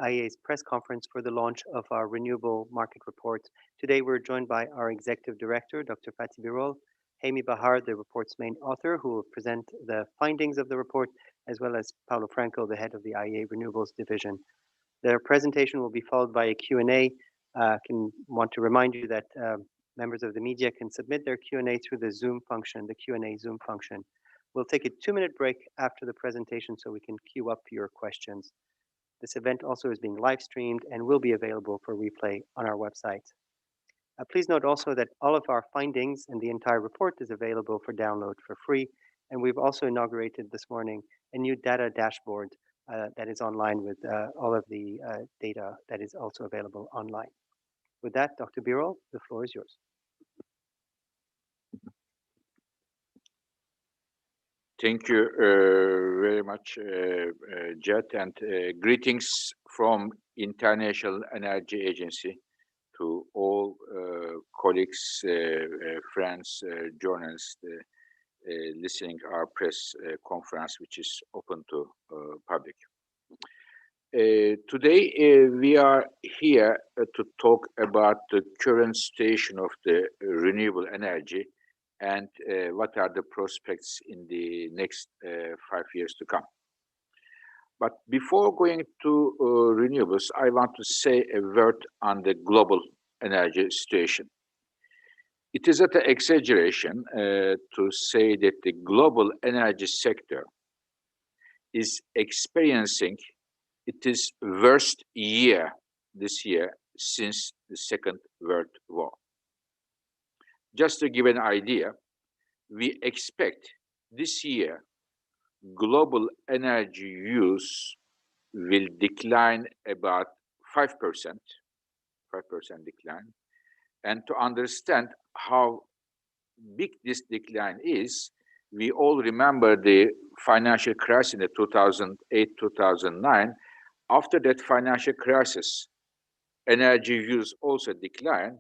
IEA's press conference for the launch of our renewable market report. Today, we're joined by our Executive Director, Dr. Fatih Birol, Hamy Bahar, the report's main author, who will present the findings of the report, as well as Paulo Franco, the head of the IEA Renewables Division. Their presentation will be followed by a Q&A. Want to remind you that members of the media can submit their Q&A through the Zoom function, the Q&A Zoom function. We'll take a 2-minute break after the presentation so we can queue up your questions. This event also is being live streamed and will be available for replay on our website. Please note also that all of our findings and the entire report is available for download for free. And we've also inaugurated this morning a new data dashboard that is online with all of the data that is also available online. With that, Dr. Birol, the floor is yours. Thank you very much, Jet, and greetings from International Energy Agency to all colleagues, friends, journalists listening our press conference, which is open to public. Today, we are here to talk about the current station of the renewable energy and what are the prospects in the next 5 years to come. But before going to renewables, I want to say a word on the global energy situation. It is an exaggeration to say that the global energy sector is experiencing its worst year this year since the Second World War. Just to give an idea, we expect this year global energy use will decline about 5%, 5% decline. And to understand how big this decline is, we all remember the financial crisis in the 2008-2009. After that financial crisis, energy use also declined.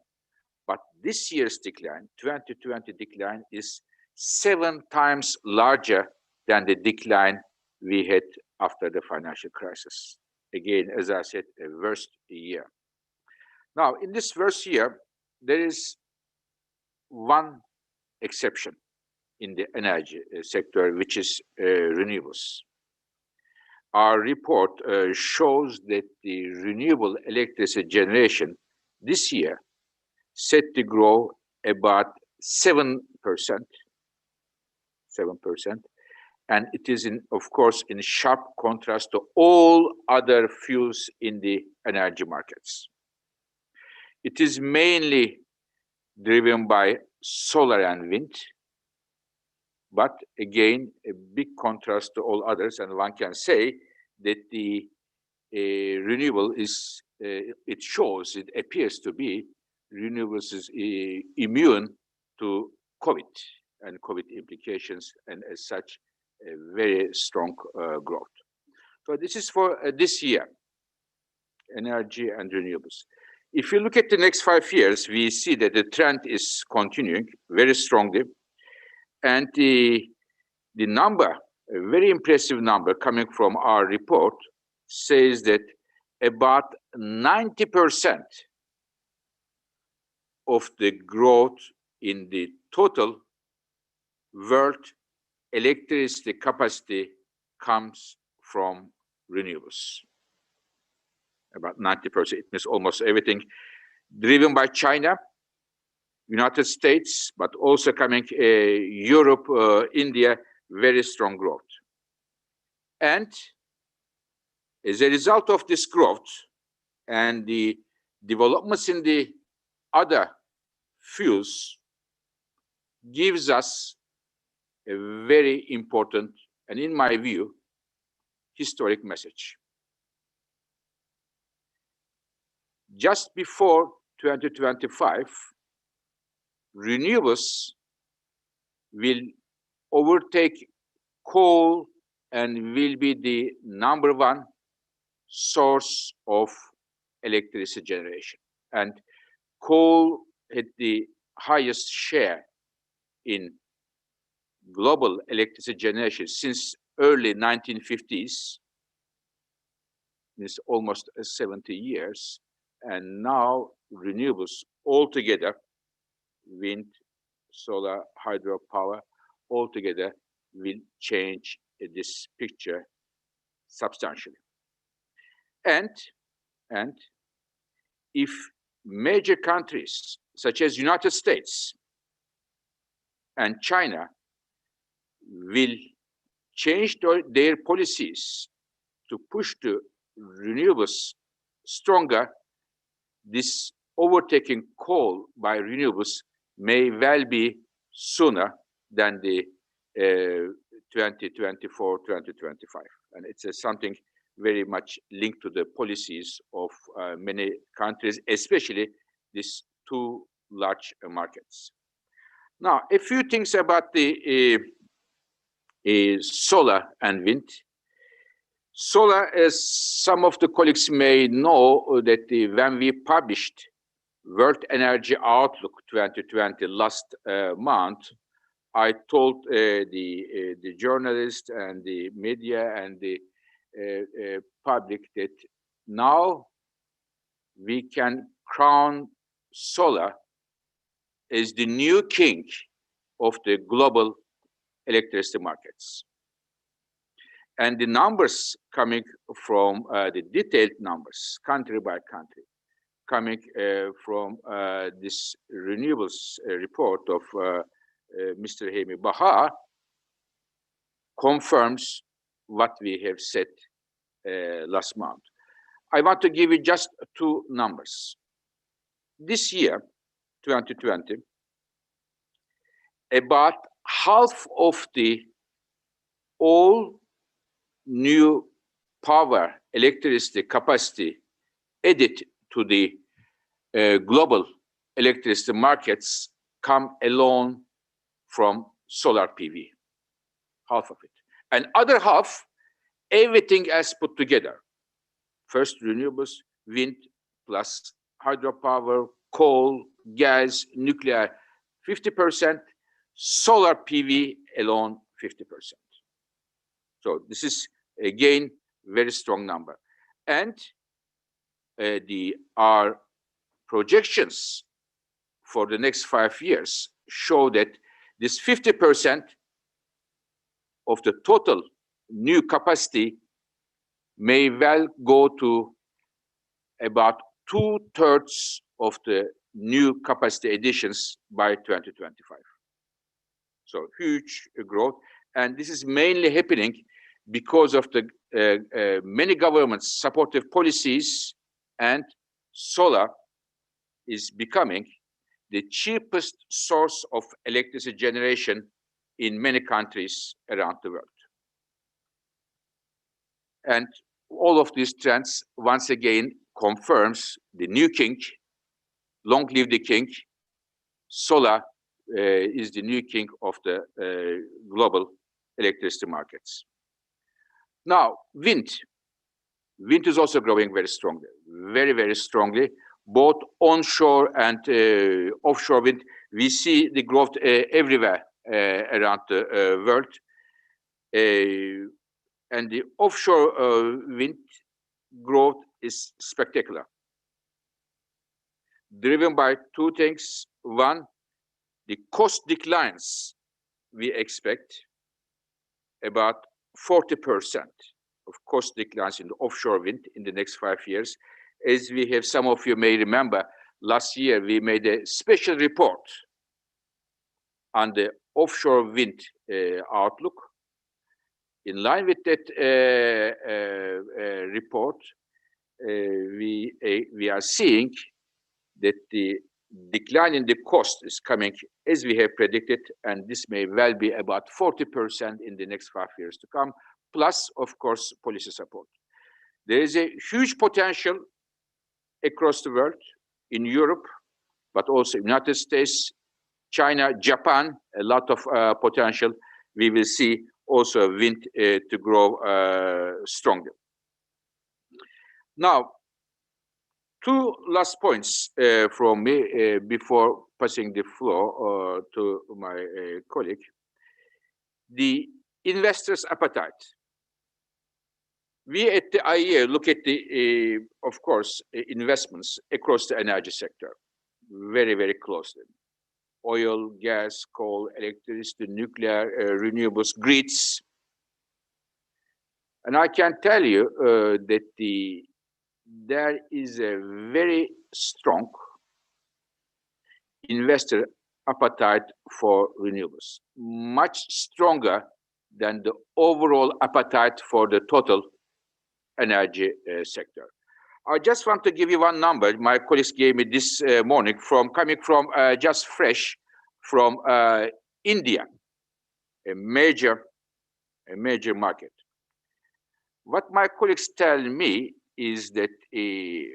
But this year's decline, 2020 decline, is 7 times larger than the decline we had after the financial crisis. Again, as I said, a worst year. Now, in this worst year, there is one exception in the energy sector, which is renewables. Our report shows that the renewable electricity generation this year set to grow about 7%, and it is, of course, in sharp contrast to all other fuels in the energy markets. It is mainly driven by solar and wind, but again, a big contrast to all others, and one can say that the renewable is, it appears to be, renewables is immune to COVID and COVID implications, and as such, a very strong growth. So this is for this year, energy and renewables. If you look at the next 5 years, we see that the trend is continuing very strongly, and the number, a very impressive number coming from our report, says that about 90% of the growth in the total world electricity capacity comes from renewables. About 90%, it means almost everything, driven by China, United States, but also coming Europe, India, very strong growth. And as a result of this growth and the developments in the other fuels, gives us a very important, and in my view, historic message. Just before 2025, renewables will overtake coal and will be the #1 source of electricity generation. And coal had the highest share in global electricity generation since early 1950s. It's almost 70 years. And now renewables altogether, wind, solar, hydropower, altogether will change this picture substantially. And, and if major countries such as United States and China will change their policies to push the renewables stronger, this overtaking coal by renewables may well be sooner than the 2024, 2025. And it's something very much linked to the policies of many countries, especially these two large markets. Now, a few things about the solar and wind. Solar, as some of the colleagues may know, that when we published World Energy Outlook 2020 last month, I told the journalists and the media and the public that now we can crown solar as the new king of the global electricity markets. And the numbers coming from the detailed numbers, country by country, coming from this renewables report of Mr. Hemi Bahar, confirms what we have said last month. I want to give you just two numbers. This year, 2020, about half of the all new power electricity capacity added to the global electricity markets come alone from solar PV, half of it. And other half, everything else put together. First renewables, wind plus hydropower, coal, gas, nuclear, 50%, solar PV alone, 50%. So this is, again, very strong number. And our projections for the next 5 years show that this 50% of the total new capacity may well go to about 2/3 of the new capacity additions by 2025. So huge growth. And this is mainly happening because of the many governments' supportive policies, and solar is becoming the cheapest source of electricity generation in many countries around the world. And all of these trends, once again, confirms the new king, long live the king. Solar is the new king of the global electricity markets. Now, wind. Wind is also growing very strongly, very, very strongly, both onshore and offshore wind. We see the growth everywhere around the world. And the offshore wind growth is spectacular, driven by two things. One, the cost declines. We expect about 40% of cost declines in the offshore wind in the next 5 years. As we have, some of you may remember, last year we made a special report on the offshore wind outlook. In line with that report, we are seeing that the decline in the cost is coming as we have predicted, and this may well be about 40% in the next 5 years to come, plus, of course, policy support. There is a huge potential across the world, in Europe, but also United States, China, Japan, a lot of potential. We will see also wind to grow strongly. Now, two last points from me before passing the floor to my colleague. The investors' appetite. We at the IEA look at the, of course, investments across the energy sector very, very closely. Oil, gas, coal, electricity, nuclear, renewables, grids. And I can tell you that there is a very strong investor appetite for renewables, much stronger than the overall appetite for the total energy sector. I just want to give you one number. My colleagues gave me this morning coming from just fresh from India, a major market. What my colleagues tell me is that the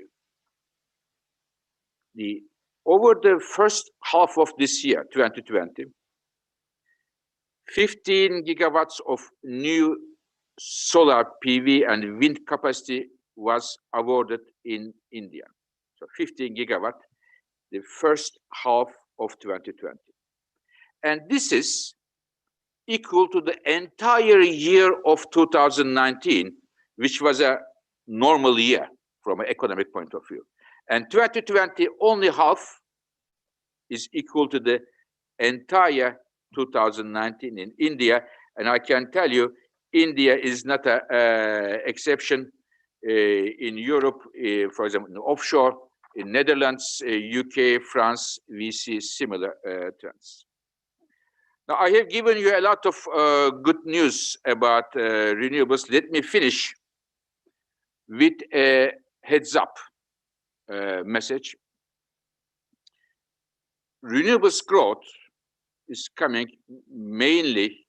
over the first half of this year, 2020, 15 gigawatts of new solar PV and wind capacity was awarded in India. So 15 gigawatt, the first half of 2020. And this is equal to the entire year of 2019, which was a normal year from an economic point of view. And 2020, only half is equal to the entire 2019 in India. And I can tell you, India is not an exception. In Europe, for example, in offshore, in Netherlands, UK, France, we see similar trends. Now, I have given you a lot of good news about renewables. Let me finish with a heads up message. Renewables growth is coming mainly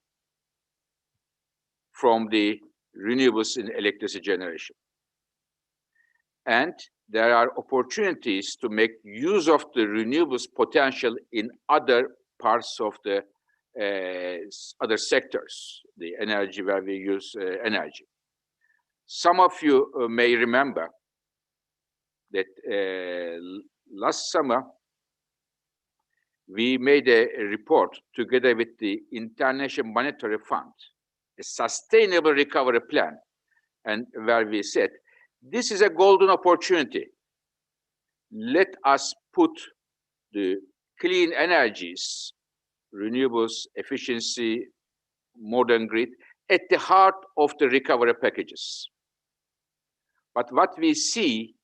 from the renewables in electricity generation. And there are opportunities to make use of the renewables potential in other parts of the other sectors, the energy where we use energy. Some of you may remember that last summer, we made a report together with the International Monetary Fund, a sustainable recovery plan, and where we said, this is a golden opportunity. Let us put the clean energies, renewables, efficiency, modern grid, at the heart of the recovery packages. But what we see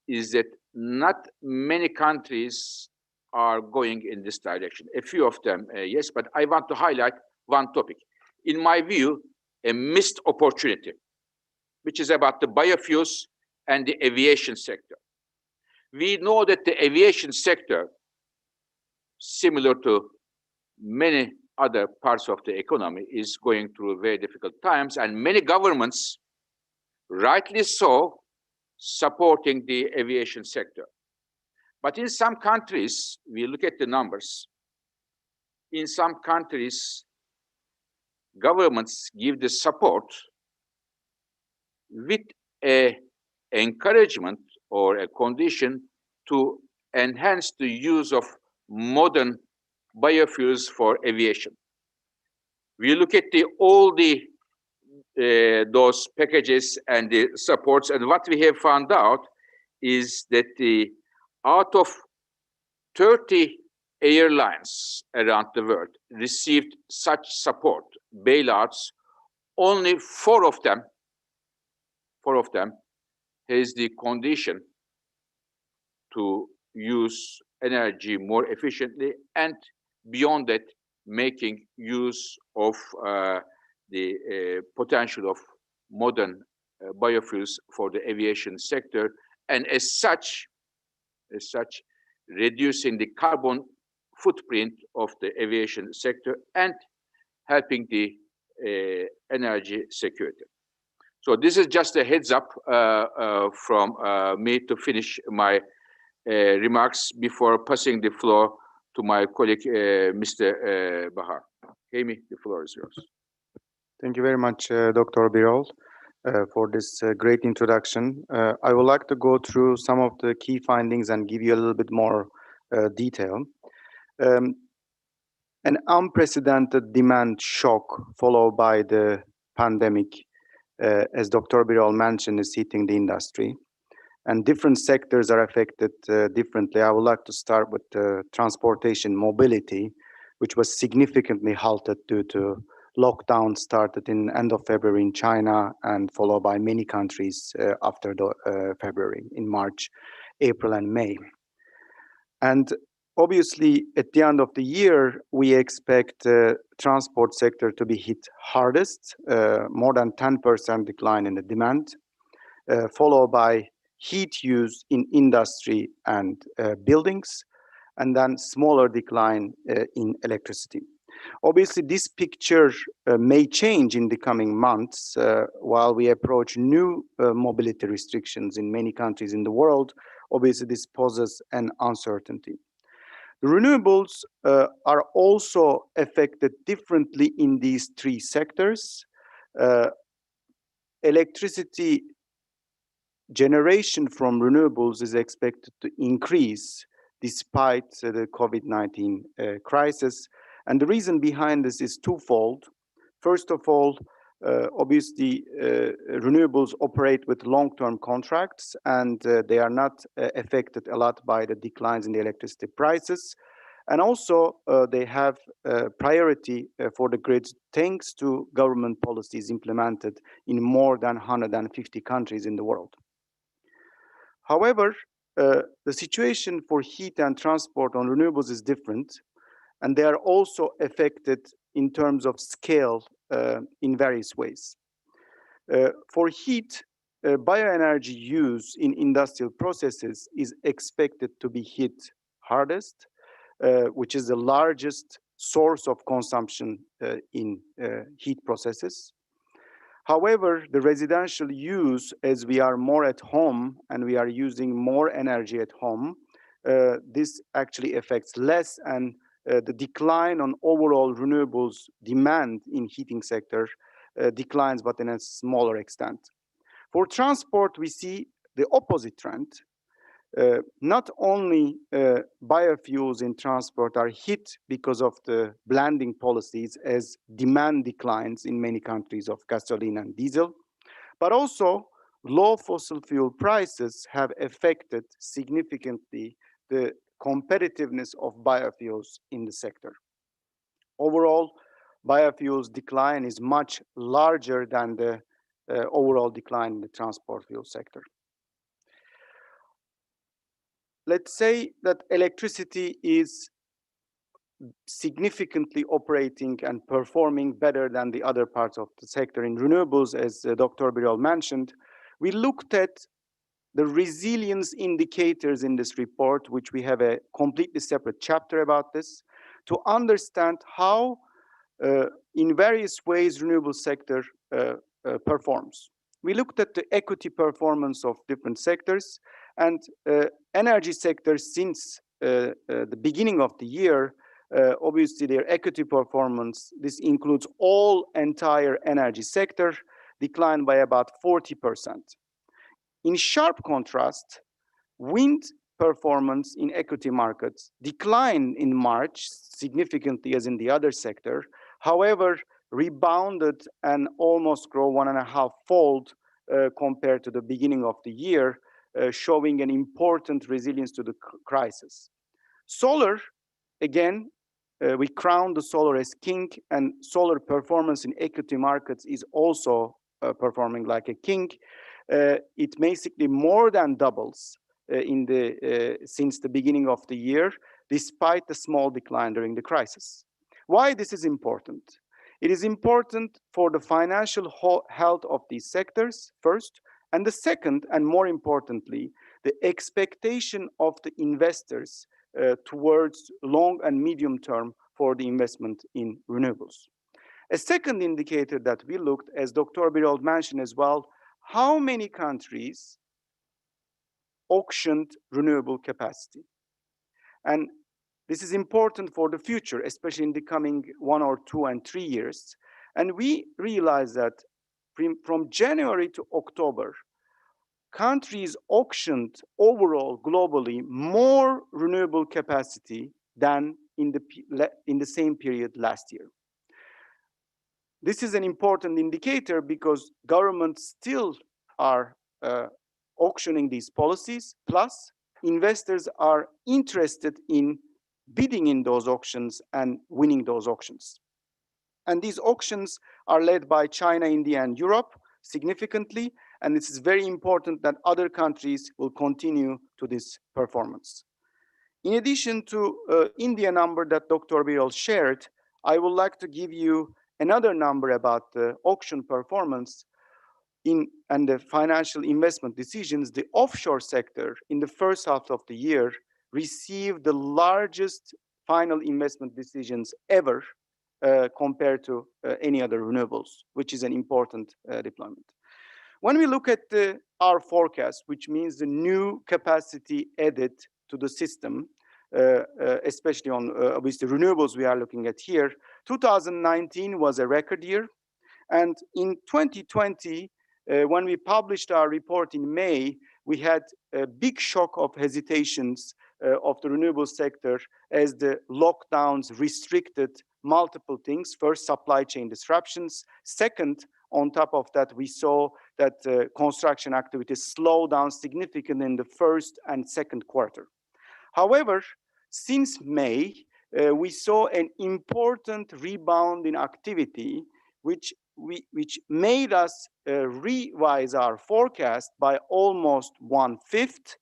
is that not many countries are going in this direction. A few of them, yes, but I want to highlight one topic. In my view, a missed opportunity, which is about the biofuels and the aviation sector. We know that the aviation sector, similar to many other parts of the economy, is going through very difficult times, and many governments, rightly so, supporting the aviation sector. But in some countries, we look at the numbers, in some countries, governments give the support with a encouragement or a condition to enhance the use of modern biofuels for aviation. We look at all those packages and the supports, and what we have found out is that out of 30 airlines around the world received such support, bailouts, only four of them has the condition to use energy more efficiently, and beyond that, making use of the potential of modern biofuels for the aviation sector, and as such, reducing the carbon footprint of the aviation sector and helping the energy security. So this is just a heads up from me to finish my remarks before passing the floor to my colleague, Mr. Bahar. Amy, the floor is yours. Thank you very much, Dr. Birol, for this great introduction. I would like to go through some of the key findings and give you a little bit more detail. An unprecedented demand shock followed by the pandemic as Dr. Birol mentioned, is hitting the industry. And different sectors are affected differently. I would like to start with transportation mobility, which was significantly halted due to lockdown started in end of February in China and followed by many countries after February, in March, April, and May. And obviously, at the end of the year, we expect the transport sector to be hit hardest, more than 10% decline in the demand, followed by heat use in industry and buildings, and then smaller decline in electricity. Obviously, this picture may change in the coming months while we approach new mobility restrictions in many countries in the world. Obviously, this poses an uncertainty. The renewables are also affected differently in these three sectors. Electricity generation from renewables is expected to increase despite the COVID-19 crisis. And the reason behind this is twofold. First of all, obviously, renewables operate with long-term contracts, and they are not affected a lot by the declines in the electricity prices. And also, they have priority for the grids thanks to government policies implemented in more than 150 countries in the world. However, the situation for heat and transport on renewables is different, and they are also affected in terms of scale in various ways. For heat, bioenergy use in industrial processes is expected to be hit hardest, which is the largest source of consumption in heat processes. However, the residential use, as we are more at home and we are using more energy at home, this actually affects less, and the decline on overall renewables demand in heating sector declines, but in a smaller extent. For transport, we see the opposite trend. Not only biofuels in transport are hit because of the blending policies as demand declines in many countries of gasoline and diesel, but also low fossil fuel prices have affected significantly the competitiveness of biofuels in the sector. Overall, biofuels decline is much larger than the overall decline in the transport fuel sector. Let's say that electricity is significantly operating and performing better than the other parts of the sector in renewables, as Dr. Birol mentioned. We looked at the resilience indicators in this report, which we have a completely separate chapter about this, to understand how in various ways renewable sector performs. We looked at the equity performance of different sectors, and energy sector since the beginning of the year, obviously their equity performance, this includes all entire energy sector, declined by about 40%. In sharp contrast, wind performance in equity markets declined in March significantly as in the other sector, however, rebounded and almost grow 1.5-fold compared to the beginning of the year, showing an important resilience to the crisis. Solar, again, we crown the solar as king, and solar performance in equity markets is also performing like a king. It basically more than doubles since the beginning of the year, despite the small decline during the crisis. Why this is important? It is important for the financial health of these sectors, first, and the second, and more importantly, the expectation of the investors towards long and medium term for the investment in renewables. A second indicator that we looked, as Dr. Birol mentioned as well, how many countries auctioned renewable capacity. And this is important for the future, especially in the coming 1 or 2 and 3 years. And we realize that from January to October, countries auctioned overall globally more renewable capacity than in the same period last year. This is an important indicator because governments still are auctioning these policies, plus investors are interested in bidding in those auctions and winning those auctions. And these auctions are led by China, India, and Europe significantly, and it is very important that other countries will continue to this performance. In addition to India number that Dr. Birol shared, I would like to give you another number about the auction performance and the financial investment decisions. The offshore sector in the first half of the year received the largest final investment decisions ever compared to any other renewables, which is an important deployment. When we look at our forecast, which means the new capacity added to the system, especially on obviously renewables we are looking at here, 2019 was a record year. And in 2020, when we published our report in May, we had a big shock of hesitations of the renewable sector as the lockdowns restricted multiple things. First, supply chain disruptions. Second, on top of that, we saw that construction activities slowed down significantly in the first and second quarter. However, since May, we saw an important rebound in activity, which made us revise our forecast by almost 1/5.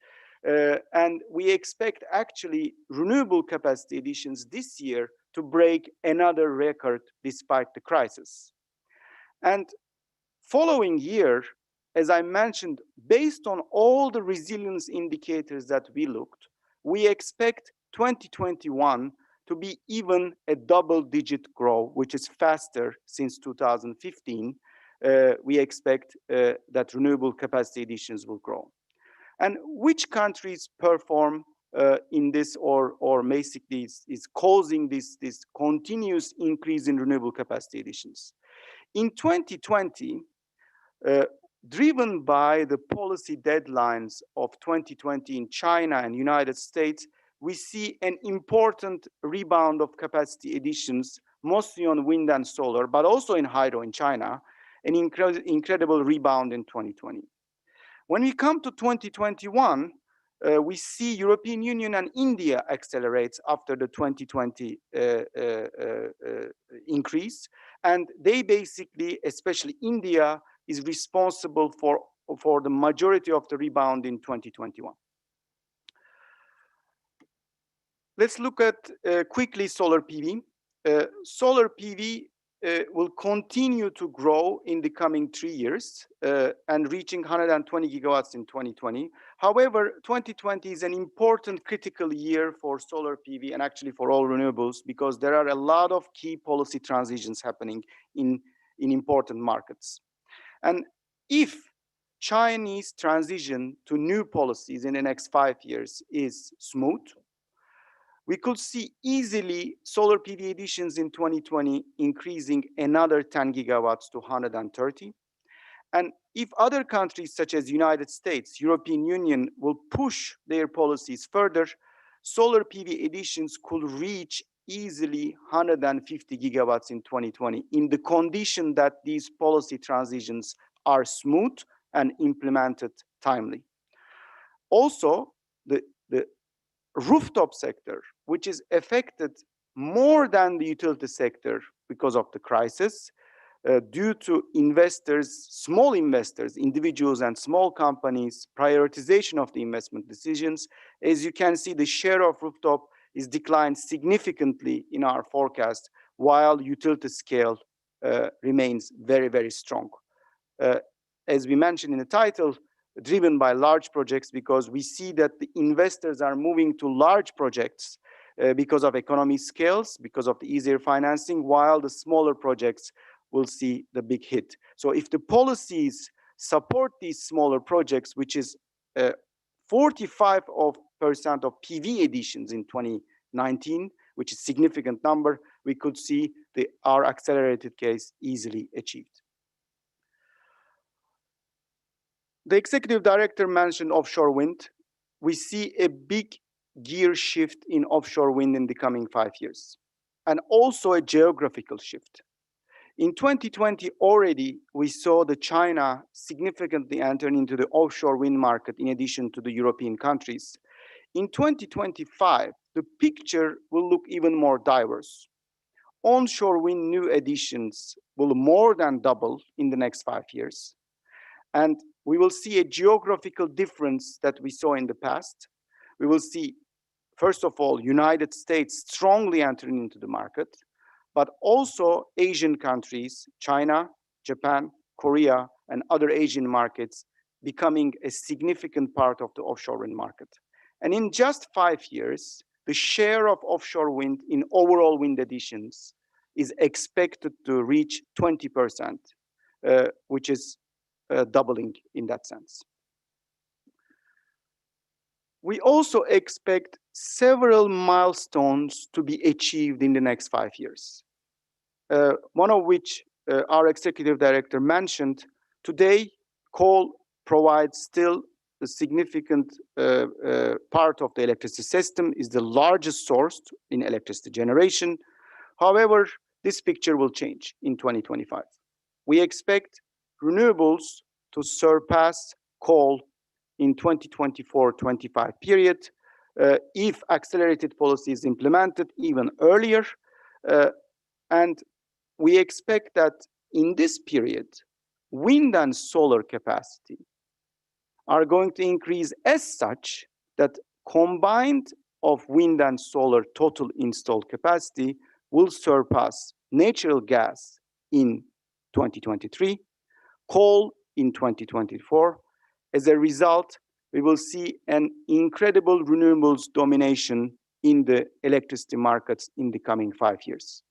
And we expect actually renewable capacity additions this year to break another record despite the crisis. And following year, as I mentioned, based on all the resilience indicators that we looked, we expect 2021 to be even a double-digit growth, which is faster since 2015. We expect that renewable capacity additions will grow. And which countries perform in this or basically is causing this continuous increase in renewable capacity additions? In 2020, driven by the policy deadlines of 2020 in China and United States, we see an important rebound of capacity additions, mostly on wind and solar, but also in hydro in China, an incredible rebound in 2020. When we come to 2021, we see European Union and India accelerates after the 2020 increase. And they basically, especially India, is responsible for the majority of the rebound in 2021. Let's look at quickly solar PV. Solar PV will continue to grow in the coming 3 years and reaching 120 gigawatts in 2020. However, 2020 is an important critical year for solar PV and actually for all renewables because there are a lot of key policy transitions happening in important markets. And if Chinese transition to new policies in the next 5 years is smooth, we could see easily solar PV additions in 2020 increasing another 10 gigawatts to 130. And if other countries such as United States, European Union will push their policies further, solar PV additions could reach easily 150 gigawatts in 2020 in the condition that these policy transitions are smooth and implemented timely. Also, the rooftop sector, which is affected more than the utility sector because of the crisis, due to investors, small investors, individuals and small companies, prioritization of the investment decisions. As you can see, the share of rooftop is declined significantly in our forecast, while utility scale remains very, very strong. As we mentioned in the title, driven by large projects because we see that the investors are moving to large projects because of economy scales, because of the easier financing, while the smaller projects will see the big hit. So if the policies support these smaller projects, which is 45% of PV additions in 2019, which is a significant number, we could see our accelerated case easily achieved. The executive director mentioned offshore wind. We see a big gear shift in offshore wind in the coming 5 years, and also a geographical shift. In 2020 already, we saw the China significantly entering into the offshore wind market in addition to the European countries. In 2025, the picture will look even more diverse. Onshore wind new additions will more than double in the next 5 years. And we will see a geographical difference that we saw in the past. We will see, first of all, United States strongly entering into the market, but also Asian countries, China, Japan, Korea, and other Asian markets becoming a significant part of the offshore wind market. And in just 5 years, the share of offshore wind in overall wind additions is expected to reach 20%, which is doubling in that sense. We also expect several milestones to be achieved in the next 5 years. One of which our executive director mentioned. Today, coal provides still a significant part of the electricity system, is the largest source in electricity generation. However, this picture will change in 2025. We expect renewables to surpass coal in 2024-25 period if accelerated policy is implemented even earlier. And we expect that in this period, wind and solar capacity are going to increase as such that combined of wind and solar total installed capacity will surpass natural gas in 2023, coal in 2024. As a result, we will see an incredible renewables domination in the electricity markets in the coming 5 years.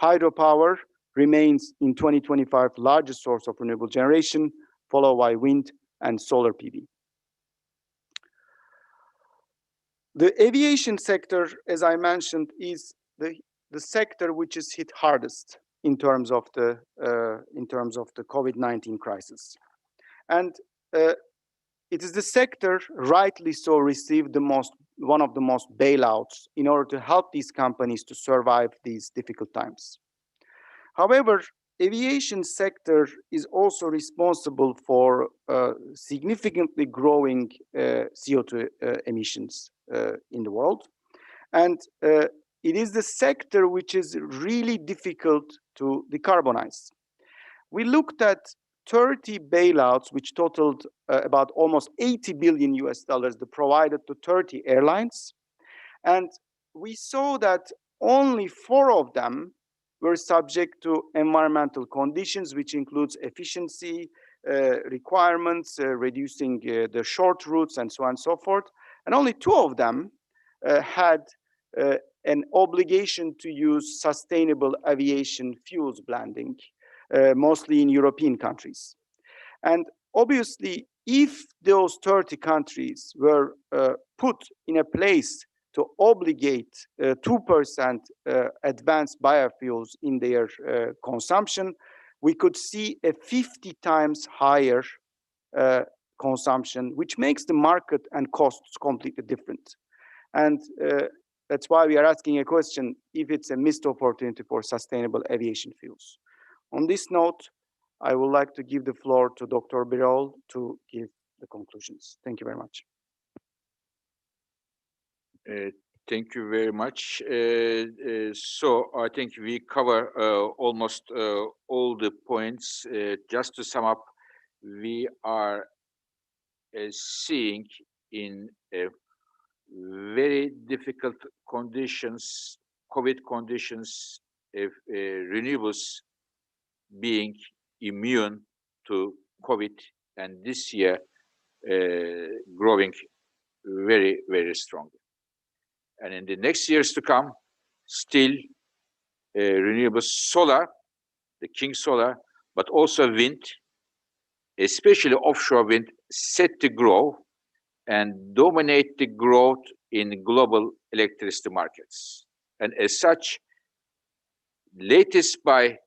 Hydropower remains in 2025 largest source of renewable generation, followed by wind and solar PV. The aviation sector, as I mentioned, is the sector which is hit hardest in terms of the COVID-19 crisis, and it is the sector, rightly so, received one of the most bailouts in order to help these companies to survive these difficult times. However, aviation sector is also responsible for significantly growing CO2 emissions in the world. And it is the sector which is really difficult to decarbonize. We looked at 30 bailouts, which totaled about almost $80 billion provided to 30 airlines. And we saw that only 4 of them were subject to environmental conditions, which includes efficiency requirements, reducing the short routes, and so on and so forth. And only 2 of them had an obligation to use sustainable aviation fuels blending, mostly in European countries. And obviously, if those 30 countries were put in a place to obligate 2% advanced biofuels in their consumption, we could see a 50 times higher consumption, which makes the market and costs completely different. And that's why we are asking a question if it's a missed opportunity for sustainable aviation fuels. On this note, I would like to give the floor to Dr. Birol to give the conclusions. Thank you very much. Thank you very much. So I think we cover almost all the points. Just to sum up, we are seeing in very difficult conditions, COVID conditions, renewables being immune to COVID, and this year growing very, very strongly. And in the next years to come, still renewable solar, the king solar, but also wind, especially offshore wind, set to grow and dominate the growth in global electricity markets. And as such, latest by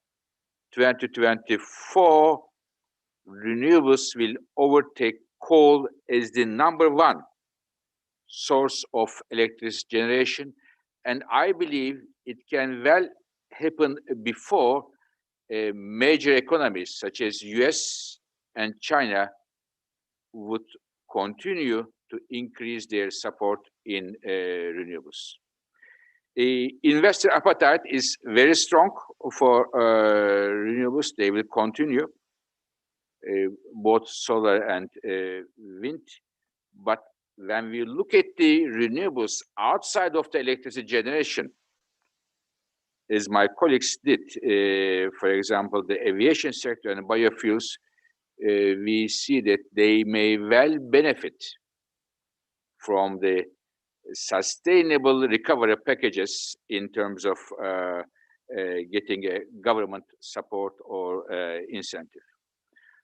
2024, renewables will overtake coal as the #1 source of electricity generation. And I believe it can well happen before, major economies such as US and China would continue to increase their support in renewables. Investor appetite is very strong for renewables. They will continue, both solar and wind. But when we look at the renewables outside of the electricity generation, as my colleagues did, for example, the aviation sector and biofuels, we see that they may well benefit from the sustainable recovery packages in terms of getting a government support or incentive.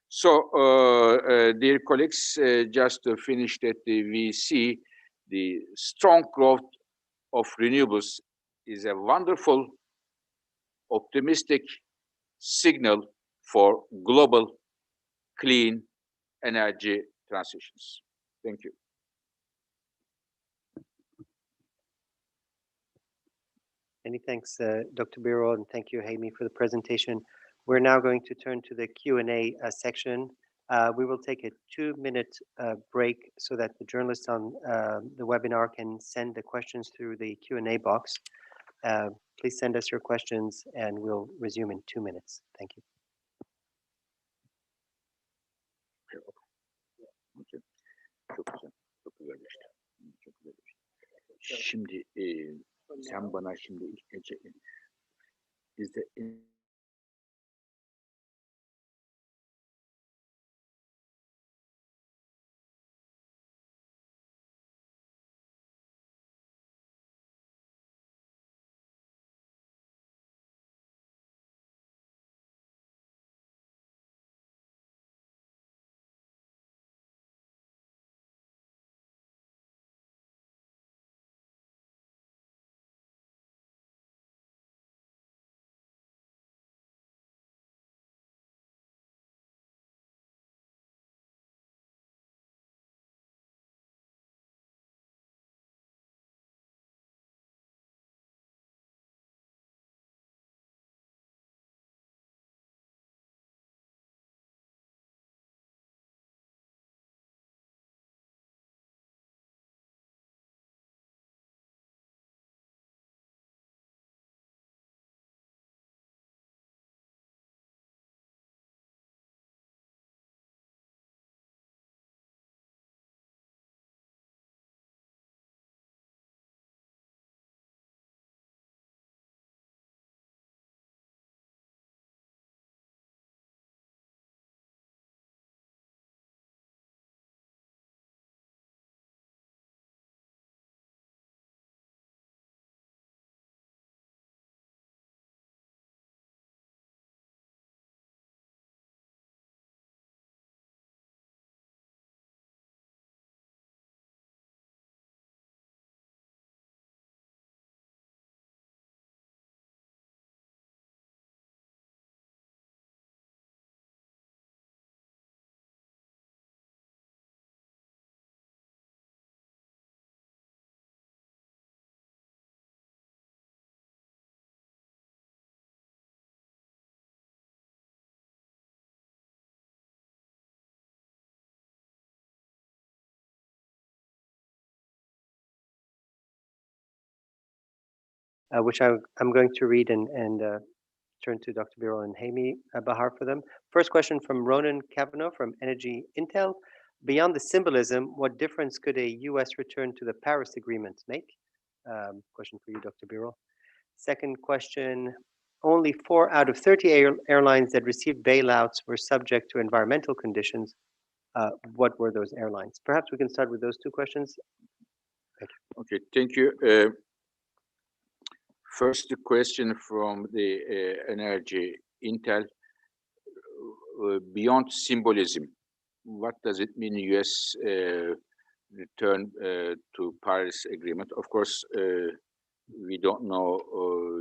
So, dear colleagues, just to finish that, we see the strong growth of renewables is a wonderful, optimistic signal for global clean energy transitions. Thank you. Many thanks, Dr. Birol, and thank you, Haimi, for the presentation. We're now going to turn to the Q&A section. We will take a 2-minute break so that the journalists on the webinar can send the questions through the Q&A box. Please send us your questions and we'll resume in 2 minutes. Thank you. Çok güzel, çok güzel geçti. Çok güzel geçti. Şimdi sen bana şimdi ilk gece bizde Which I'm going to read and turn to Dr. Birol and Haimi Bahar for them. First question from Ronan Cavanaugh from Energy Intel. Beyond the symbolism, what difference could a U.S. return to the Paris Agreement make? Question for you, Dr. Birol. Second question, only 4 out of 30 airlines that received bailouts were subject to environmental conditions. What were those airlines? Perhaps we can start with those 2 questions. Thank you. Okay, thank you. First question from the Energy Intel. Beyond symbolism, what does it mean US return to Paris Agreement? Of course, we don't know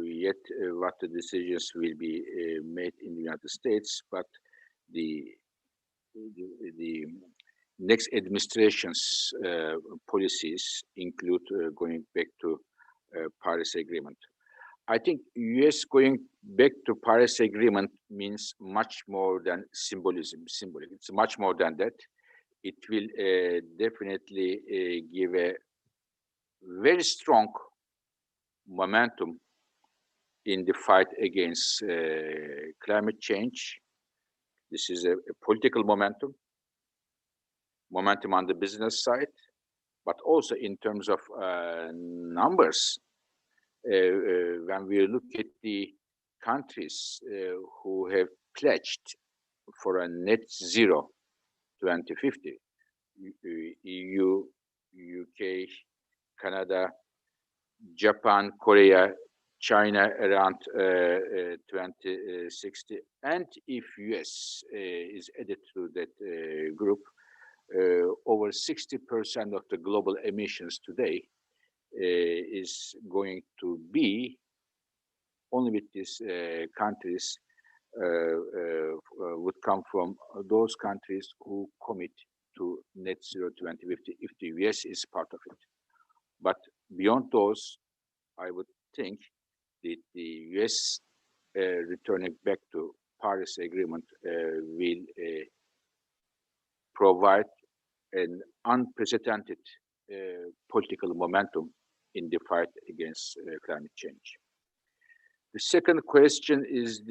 yet what the decisions will be made in the United States, but the next administration's policies include going back to Paris Agreement. I think US going back to Paris Agreement means much more than symbolism. Symbolic. It's much more than that. It will definitely give a very strong momentum in the fight against climate change. This is a political momentum on the business side, but also in terms of numbers. When we look at the countries who have pledged for a net zero 2050, EU, UK, Canada, Japan, Korea, China around 2060, and if US is added to that group, over 60% of the global emissions today is going to be only with these countries would come from those countries who commit to net zero 2050 if the US is part of it. But beyond those, I would think that the US returning back to Paris Agreement will provide an unprecedented political momentum in the fight against climate change. The second question is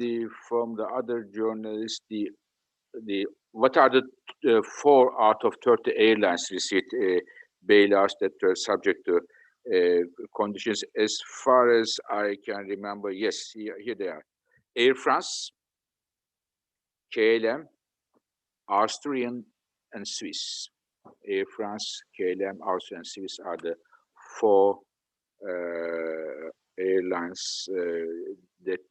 from the other journalist, what are the 4 out of 30 airlines received bailouts that are subject to conditions? As far as I can remember, yes, here they are. Air France, KLM, Austrian, and Swiss. Air France, KLM, Austrian, and Swiss are the 4 airlines that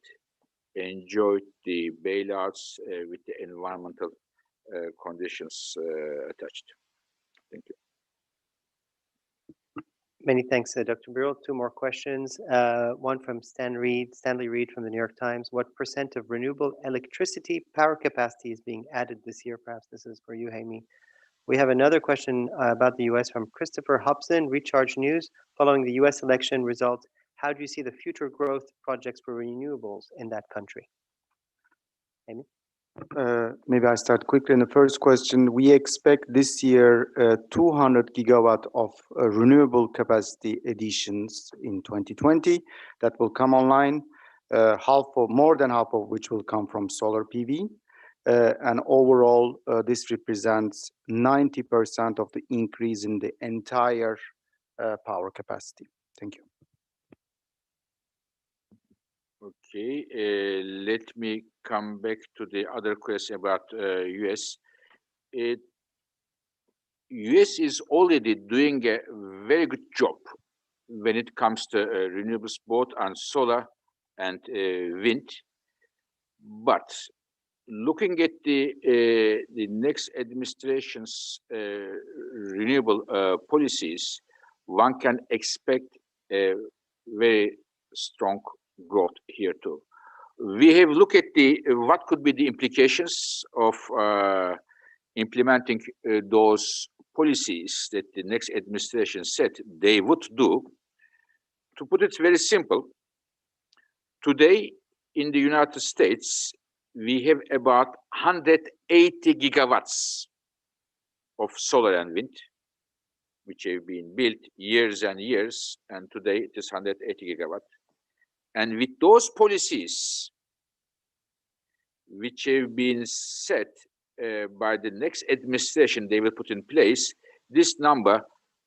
enjoyed the bailouts with the environmental conditions attached. Thank you. Many thanks, Dr. Birol. 2 more questions. One from Stanley Reed from the New York Times. What % of renewable electricity power capacity is being added this year? Perhaps this is for you, Haimi. We have another question about the US from Christopher Hobson, Recharge News. Following the US election results, how do you see the future growth projects for renewables in that country? Amy? Maybe I start quickly in the first question. We expect this year 200 gigawatt of renewable capacity additions in 2020 that will come online, more than half of which will come from solar PV. And overall, this represents 90% of the increase in the entire power capacity. Thank you. Okay, let me come back to the other question about US. US is already doing a very good job when it comes to renewables, both on solar and wind. But looking at the next administration's renewable policies, one can expect a very strong growth here too. We have looked at what could be the implications of implementing those policies that the next administration said they would do. To put it very simple, today in the United States, we have about 180 gigawatts of solar and wind, which have been built years and years, and today it is 180 gigawatts. And with those policies, which have been set by the next administration they will put in place, this number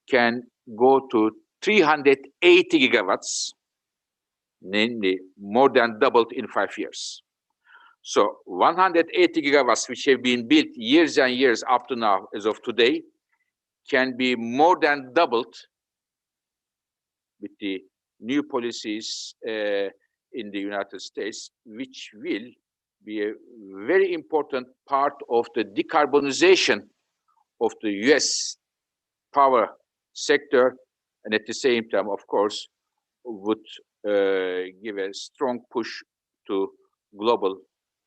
can go to 380 gigawatts, namely more than doubled in 5 years. So 180 gigawatts, which have been built years and years up to now, as of today, can be more than doubled with the new policies in the United States, which will be a very important part of the decarbonization of the US power sector, and at the same time, of course, would give a strong push to global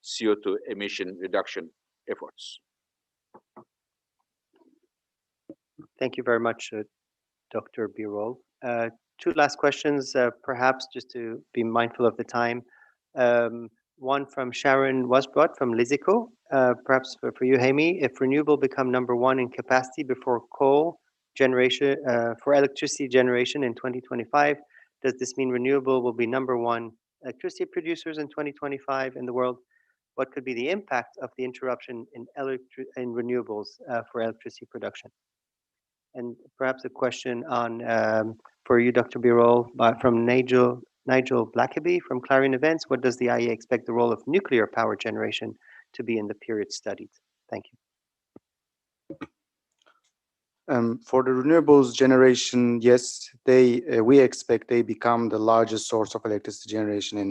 CO2 emission reduction efforts. Thank you very much, Dr. Birol. two last questions, perhaps just to be mindful of the time. Um, One from Sharon Wasbrough from Lizico, perhaps for you, Hami. If renewable become number one in capacity before coal generation for electricity generation in 2025, does this mean renewable will be number one electricity producers in 2025 in the world? What could be the impact of the interruption in renewables for electricity production? And perhaps a question on for you, Dr. Birol, from Nigel Blackaby from Clarion Events. What does the IEA expect the role of nuclear power generation to be in the period studied? Thank you. For the renewables generation, yes, we expect they become the largest source of electricity generation in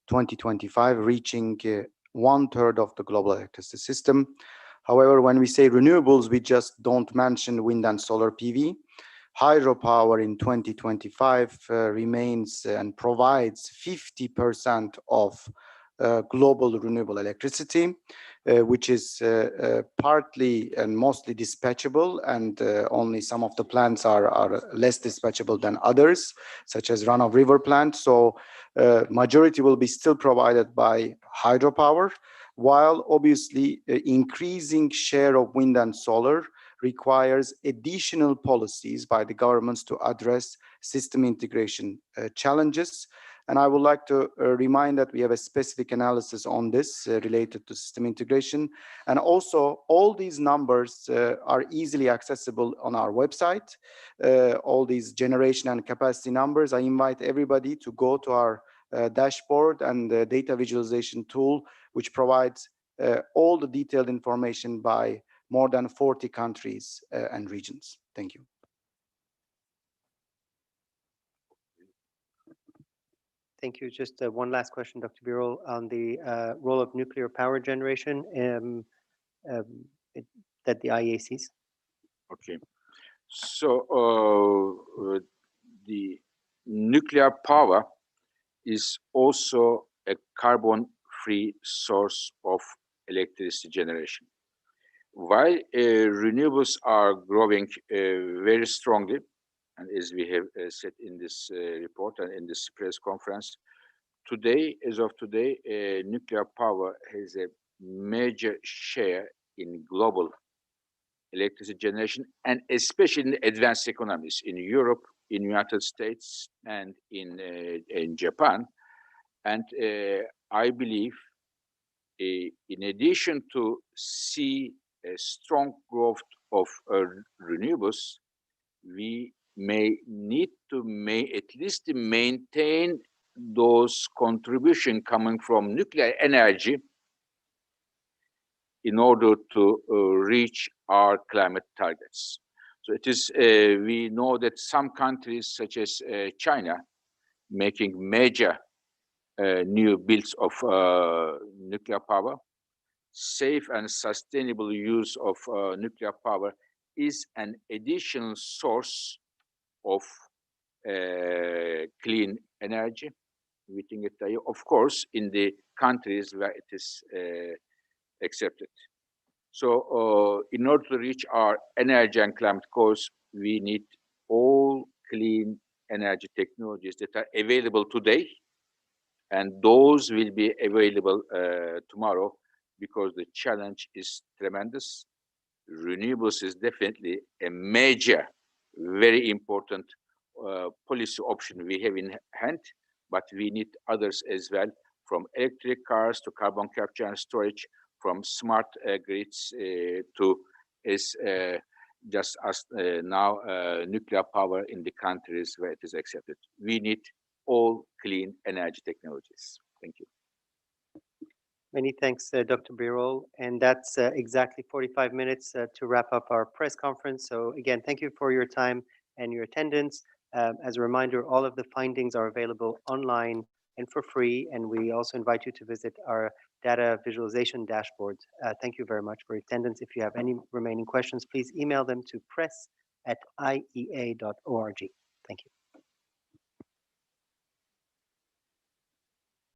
2025, reaching 1/3 of the global electricity system. However, when we say renewables, we just don't mention wind and solar PV. Hydropower in 2025 remains and provides 50% of global renewable electricity, which is partly and mostly dispatchable, and only some of the plants are less dispatchable than others, such as run-of-river plants. So majority will be still provided by hydropower, while obviously increasing share of wind and solar requires additional policies by the governments to address system integration challenges. And I would like to remind that we have a specific analysis on this related to system integration. And also, all these numbers are easily accessible on our website. All these generation and capacity numbers. I invite everybody to go to our dashboard and the data visualization tool, which provides all the detailed information by more than 40 countries and regions. Thank you. Thank you. Just one last question, Dr. Birol, on the role of nuclear power generation that the IEA sees. Okay. So the nuclear power is also a carbon-free source of electricity generation. While renewables are growing very strongly, and as we have said in this report and in this press conference, today, as of today, nuclear power has a major share in global electricity generation, and especially in advanced economies in Europe, in United States, and in Japan. And I believe, in addition to see a strong growth of renewables, we may need to at least maintain those contributions coming from nuclear energy in order to reach our climate targets. So it is, we know that some countries such as China making major new builds of nuclear power. Safe and sustainable use of nuclear power is an additional source of clean energy. We think it, of course, in the countries where it is accepted. So in order to reach our energy and climate goals, we need all clean energy technologies that are available today, and those will be available tomorrow, because the challenge is tremendous. Renewables is definitely a major, very important policy option we have in hand, but we need others as well, from electric cars to carbon capture and storage, from smart grids to as just as now nuclear power in the countries where it is accepted. We need all clean energy technologies. Thank you. Many thanks, Dr. Birol. And that's exactly 45 minutes to wrap up our press conference. So again, thank you for your time and your attendance. As a reminder, all of the findings are available online and for free. And we also invite you to visit our data visualization dashboard. Thank you very much for your attendance. If you have any remaining questions, please email them to press@iea.org. Thank you.